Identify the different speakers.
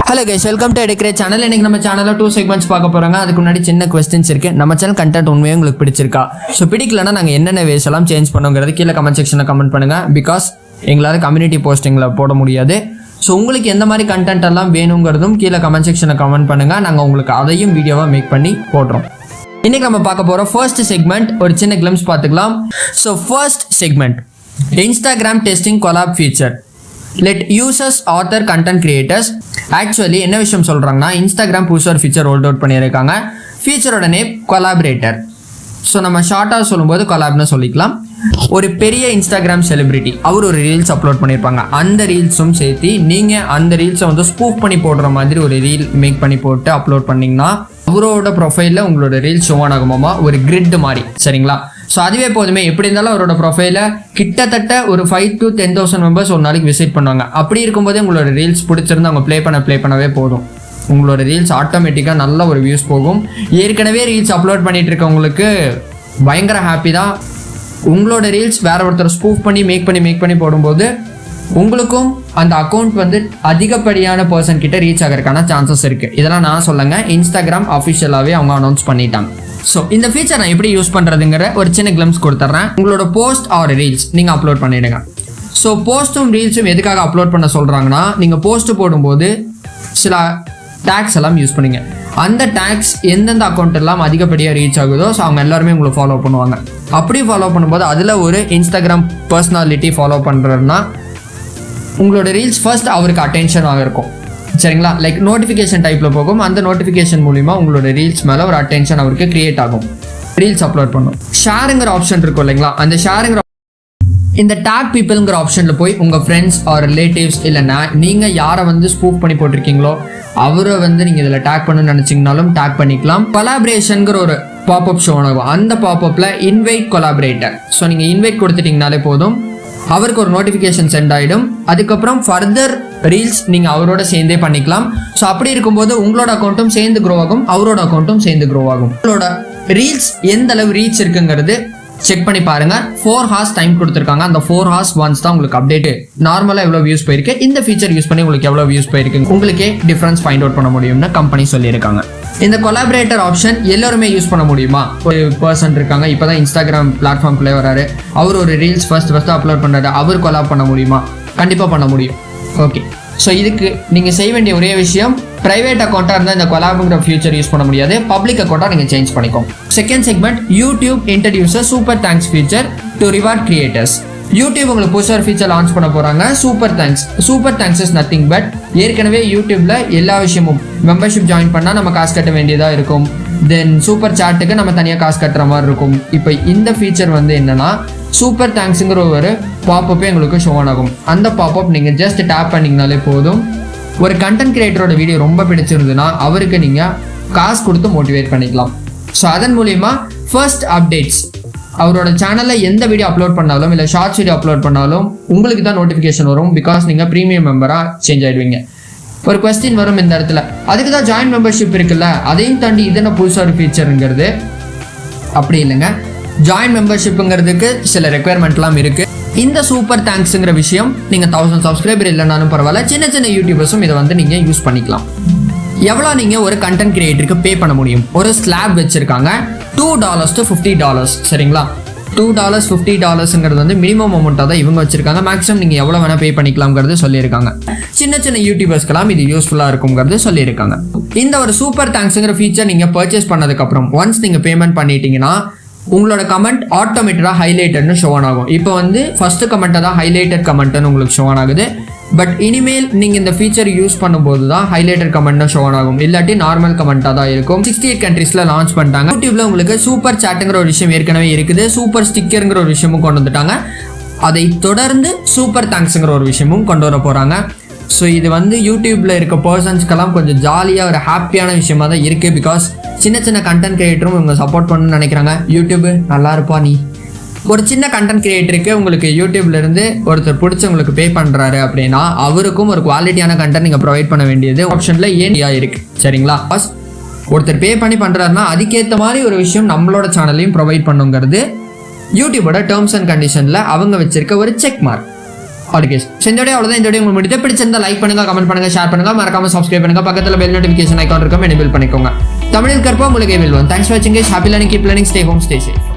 Speaker 1: Hello guys, welcome to Educate channel. இன்னைக்கு நம்ம சேனல்ல 2 segments பார்க்க போறோங்க. அதுக்கு முன்னாடி சின்ன क्वेश्चंस இருக்கு. நம்ம சேனல் கண்டென்ட் உண்மையா உங்களுக்கு பிடிச்சிருக்கா? சோ பிடிக்கலனா நாங்க என்னென்ன வேஸ் எல்லாம் சேஞ்ச் பண்ணுங்கறது கீழ கமெண்ட் செக்ஷன்ல கமெண்ட் பண்ணுங்க. பிகாஸ் எங்களால கம்யூனிட்டி போஸ்டிங்ல போட முடியாது. சோ உங்களுக்கு எந்த மாதிரி கண்டென்ட் எல்லாம் வேணும்ங்கறதும் கீழ கமெண்ட் செக்ஷன்ல கமெண்ட் பண்ணுங்க. நாங்க உங்களுக்கு அதையும் வீடியோவா மேக் பண்ணி போடுறோம். இன்னைக்கு நம்ம பார்க்க போற ஃபர்ஸ்ட் செக்மெண்ட் ஒரு சின்ன கிளிம்ஸ் பார்த்துக்கலாம். So first segment Instagram testing collab feature. Let users author content creators. Actually என்ன விஷயம் சொல்றாங்கன்னா Instagram புதுசா ஒரு ஃபீச்சர் ரோல் அவுட் பண்ணியிருக்காங்க. ஃபீச்சரோட நேம் கொலாபரேட்டர். ஸோ நம்ம ஷார்ட்டாக சொல்லும்போது கொலாப்னு சொல்லிக்கலாம். ஒரு பெரிய இன்ஸ்டாகிராம் செலிபிரிட்டி அவர் ஒரு ரீல்ஸ் அப்லோட் பண்ணியிருப்பாங்க. அந்த ரீல்ஸும் சேர்த்து நீங்கள் அந்த ரீல்ஸை வந்து ஸ்பூஃப் பண்ணி போடுற மாதிரி ஒரு ரீல் மேக் பண்ணி போட்டு அப்லோட் பண்ணிங்கன்னா அவரோட ப்ரொஃபைலில் உங்களோட ரீல்ஸ் ஷோ ஆகுமாமா, ஒரு கிரிட் மாதிரி. சரிங்களா? ஸோ அதுவே போதுமே. எப்படி இருந்தாலும் அவரோட ப்ரொஃபைலில் கிட்டத்தட்ட ஒரு 5,000 to 10,000 மெம்பர்ஸ் ஒரு நாளைக்கு விசிட் பண்ணுவாங்க. அப்படி இருக்கும்போதே உங்களோட ரீல்ஸ் பிடிச்சிருந்து அவங்க ப்ளே பண்ணவே போதும். உங்களோட ரீல்ஸ் ஆட்டோமேட்டிக்காக நல்ல ஒரு வியூஸ் போகும். ஏற்கனவே ரீல்ஸ் அப்லோட் பண்ணிட்டு இருக்கவங்களுக்கு பயங்கர ஹாப்பி தான். உங்களோட ரீல்ஸ் வேற ஒருத்தர் ஸ்பூஃப் பண்ணி மேக் பண்ணி போடும்போது உங்களுக்கும் அந்த அக்கௌண்ட் வந்து அதிகப்படியான பர்சன் கிட்ட ரீச் ஆகிறதுக்கான சான்சஸ் இருக்கு. இதெல்லாம் நான் சொல்லுங்க, இன்ஸ்டாகிராம் அஃபிஷியலாகவே அவங்க அனௌன்ஸ் பண்ணிட்டாங்க. ஸோ இந்த ஃபீச்சர் நான் எப்படி யூஸ் பண்ணுறதுங்கிற ஒரு சின்ன கிளிம்ஸ் கொடுத்துட்றேன். உங்களோட போஸ்ட் ஆர் ரீல்ஸ் நீங்கள் அப்லோட் பண்ணிடுங்க. ஸோ போஸ்ட்டும் ரீல்ஸும் எதுக்காக அப்லோட் பண்ண சொல்கிறாங்கன்னா, நீங்கள் போஸ்ட் போடும்போது சில டேக்ஸ் எல்லாம் யூஸ் பண்ணுங்க. அந்த டேக்ஸ் எந்தெந்த அக்கௌண்ட் எல்லாம் அதிகப்படியாக ரீச் ஆகுதோ ஸோ அவங்க எல்லாருமே உங்களை ஃபாலோ பண்ணுவாங்க. அப்படி ஃபாலோ பண்ணும்போது அதில் ஒரு இன்ஸ்டாகிராம் பர்சனாலிட்டி ஃபாலோ பண்ணுறதுனா உங்களோட ரீல்ஸ் ஃபர்ஸ்ட் அவருக்கு அட்டென்ஷனாக இருக்கும். சரிங்களா? லைக் நோட்டிஃபிகேஷன் டைப்பில் போகும். அந்த நோட்டிஃபிகேஷன் மூலிமா உங்களோட ரீல்ஸ் மேலே ஒரு அட்டென்ஷன் அவருக்கு கிரியேட் ஆகும். ரீல்ஸ் அப்லோட் பண்ணும். ஷேருங்கிற ஆப்ஷன் இருக்கும் இல்லைங்களா? அந்த ஷேருங்கிற இந்த டேக் பீப்புள்ங்கிற ஆப்ஷனில் போய் உங்கள் ஃப்ரெண்ட்ஸ் ஆர் ரிலேட்டிவ்ஸ் இல்லைன்னா நீங்கள் யாரை வந்து ஸ்பூஃப் பண்ணி போட்டிருக்கீங்களோ அவரை வந்து நீங்கள் இதில் டேக் பண்ணணும்னு நினச்சிங்கனாலும் டேக் பண்ணிக்கலாம். கொலாபரேஷனுங்கிற ஒரு பாப்அப் ஷோ ஆகும். அந்த பாப்அப்பில் இன்வைட் கொலாபரேட்டர். ஸோ நீங்கள் இன்வைட் கொடுத்துட்டீங்கனாலே போதும், அவருக்கு ஒரு நோட்டிஃபிகேஷன் சென்ட் ஆகிடும். அதுக்கப்புறம் ஃபர்தர் ரீல்ஸ் நீங்கள் அவரோட சேர்ந்தே பண்ணிக்கலாம். ஸோ அப்படி இருக்கும்போது உங்களோட அக்கௌண்ட்டும் சேர்ந்து க்ரோ ஆகும், அவரோட அக்கௌண்ட்டும் சேர்ந்து க்ரோ ஆகும். உங்களோட ரீல்ஸ் எந்த அளவு ரீச் இருக்குங்கிறது செக் பண்ணி பாருங்க. 4 hours டைம் கொடுத்துருக்காங்க. அந்த 4 hours ஒன்ஸ் தான் உங்களுக்கு அப்டேட். நார்மலாக எவ்வளோ வியூஸ் போயிருக்கு, இந்த ஃபீச்சர் யூஸ் பண்ணி உங்களுக்கு எவ்வளோ வியூஸ் போயிருக்கு உங்களுக்கே டிஃபரன்ஸ் ஃபைண்ட் அவுட் பண்ண முடியும்னு கம்பெனி சொல்லியிருக்காங்க. இந்த கொலாபரேட்டர் ஆப்ஷன் எல்லாருமே யூஸ் பண்ண முடியுமா? ஒரு பர்சன் இருக்காங்க, இப்போ தான் இன்ஸ்டாகிராம் பிளாட்ஃபார்ம்குள்ளே வராரு, அவர் ஒரு ரீல்ஸ் ஃபர்ஸ்ட் அப்லோட் பண்ணுறாரு, அவர் கொலாப் பண்ண முடியுமா? கண்டிப்பாக பண்ண முடியும். ஓகே, ஸோ இதுக்கு நீங்கள் செய்ய வேண்டிய ஒரே விஷயம், பிரைவேட் அக்கௌண்ட்டாக இருந்தால் இந்த கொலாபுங்கிற ஃபியூச்சர் யூஸ் பண்ண முடியாது. பப்ளிக் அக்கௌண்ட்டாக நீங்கள் சேஞ்ச் பண்ணிக்கோங்க. Second segment, YouTube introducer super thanks feature to reward creators. YouTube உங்களுக்கு புதுசாக ஃபீச்சர் லான்ச் பண்ண போகிறாங்க. Super thanks is nothing but ஏற்கனவே யூடியூப்ல எல்லா விஷயமும் மெம்பர்ஷிப் ஜாயின் பண்ணால் நம்ம காசு கட்ட வேண்டியதாக இருக்கும். தென் சூப்பர் சாட்டுக்கு நம்ம தனியாக காசு கட்டுற மாதிரி இருக்கும். இப்போ இந்த ஃபீச்சர் வந்து என்னன்னா, சூப்பர் தேங்க்ஸுங்கிற ஒரு பாப்அப்பே உங்களுக்கு ஷோ ஆகும். அந்த பாப்அப் நீங்கள் ஜஸ்ட் டேப் பண்ணிங்கனாலே போதும். ஒரு கண்டென்ட் கிரியேட்டரோட வீடியோ ரொம்ப பிடிச்சிருந்ததுன்னா அவருக்கு நீங்கள் காசு கொடுத்து மோட்டிவேட் பண்ணிக்கலாம். ஸோ அதன் மூலிமா ஃபர்ஸ்ட் அப்டேட்ஸ், அவரோட சேனலில் எந்த வீடியோ அப்லோட் பண்ணாலும் இல்லை ஷார்ட்ஸ் வீடியோ அப்லோட் பண்ணாலும் உங்களுக்கு தான் நோட்டிஃபிகேஷன் வரும். பிகாஸ் நீங்கள் ப்ரீமியம் மெம்பராக சேஞ்ச் ஆகிடுவீங்க. ஒரு கொஸ்டின் வரும் இந்த இடத்துல, அதுக்கு தான் ஜாயின் மெம்பர்ஷிப் இருக்குல்ல, அதையும் தாண்டி இது என்ன புதுசாக ஒரு ஃபீச்சருங்கிறது. அப்படி இல்லைங்க, ஜாயின் மெம்பர்ஷிப்புங்கிறதுக்கு சில ரெக்குயர்மெண்ட்லாம் இருக்குது. இந்த சூப்பர் தேங்க்ஸுங்கிற விஷயம் நீங்கள் 1000 சப்ஸ்கிரைபர் இல்லைனாலும் பரவாயில்ல, சின்ன யூடியூபர்ஸும் இதை வந்து நீங்கள் யூஸ் பண்ணிக்கலாம். எவ்வளோ நீங்கள் ஒரு கண்டென்ட் கிரியேட்டருக்கு பே பண்ண முடியும்? ஒரு ஸ்லாப் வச்சுருக்காங்க, $2 to $50. சரிங்களா? $2, $50ங்கிறது வந்து மினிமம் அமௌண்ட்டாக தான் இவங்க வச்சுருக்காங்க. மேக்ஸிமம் நீங்கள் எவ்வளோ வேணால் பே பண்ணிக்கலாம்ங்கிறது சொல்லியிருக்காங்க. சின்ன யூடியூபர்ஸ்க்கெல்லாம் இது யூஸ்ஃபுல்லாக இருக்குங்கிறது சொல்லியிருக்காங்க. இந்த ஒரு சூப்பர் தேங்க்ஸுங்கிற ஃபீச்சர் நீங்கள் பர்ச்சேஸ் பண்ணதுக்கப்புறம் ஒன்ஸ் நீங்கள் பேமெண்ட் பண்ணிட்டீங்கன்னா உங்களோட கமெண்ட் ஆட்டோமேட்டிக்காக ஹைலைட்டட்னு ஷோ ஆகும். இப்போ வந்து ஃபர்ஸ்ட் கமெண்ட்டை தான் ஹைலைட்டட் கமெண்ட்னு உங்களுக்கு ஷோ ஆகுது. பட் இனிமேல் நீங்கள் இந்த ஃபீச்சர் யூஸ் பண்ணும்போது தான் ஹைலைட்டட் கமெண்ட்னு ஷோ ஆகும், இல்லாட்டி நார்மல் கமெண்ட்டாக தான் இருக்கும். 68 கண்ட்ரீஸில் லான்ச் பண்ணிட்டாங்க. யூடியூப்ல உங்களுக்கு சூப்பர் சாட்டுங்கிற ஒரு விஷயம் ஏற்கனவே இருக்குது. சூப்பர் ஸ்டிக்கருங்கிற ஒரு விஷயமும் கொண்டு வந்துட்டாங்க. அதை தொடர்ந்து சூப்பர் தேங்க்ஸுங்கிற ஒரு விஷயமும் கொண்டு வர போகிறாங்க. ஸோ இது வந்து யூடியூப்ல இருக்க பர்சன்ஸ்க்கெல்லாம் கொஞ்சம் ஜாலியாக ஒரு ஹாப்பியான விஷயமா தான் இருக்குது. பிகாஸ் சின்ன கண்டென்ட் கிரியேட்டரும் இவங்க சப்போர்ட் பண்ணணும்னு நினைக்கிறாங்க. யூடியூப் நல்லா இருப்பா, நீ ஒரு சின்ன கண்டென்ட் கிரியேட்டருக்கு உங்களுக்கு யூடியூப்ல இருந்து ஒருத்தர் பிடிச்சி உங்களுக்கு பே பண்ணுறாரு அப்படின்னா அவருக்கும் ஒரு குவாலிட்டியான கண்டென்ட் நீங்கள் ப்ரொவைட் பண்ண வேண்டியது ஆப்ஷனில் ஏன்யா இருக்கு. சரிங்களா? ஒருத்தர் பே பண்ணி பண்ணுறாருன்னா அதுக்கேற்ற மாதிரி ஒரு விஷயம் நம்மளோட சேனல்லையும் ப்ரொவைட் பண்ணுங்கிறது யூடியூபோட டேர்ம்ஸ் அண்ட் கண்டிஷனில் அவங்க வச்சிருக்க ஒரு செக் மார்க். பாட்காஸ்ட். இந்த வீடியோ அவ்வளவுதான். இந்த வீடியோ உங்களுக்கு முடித்து பிடிச்சிருந்தா லைக் பண்ணுங்க, கமெண்ட் பண்ணுங்க, ஷேர் பண்ணுங்க, மறக்காம சப்ஸ்கிரைப் பண்ணுங்க, பக்கத்துல பெல் நோட்டிஃபிகேஷன் ஐகான் இருக்கும், எனேபிள் பண்ணிக்கோங்க. தமிழில் கற்போம், உலகை வெல்வோம். தேங்க்ஸ் ஃபார் வாட்சிங். Happy learning, keep learning, stay home, stay safe.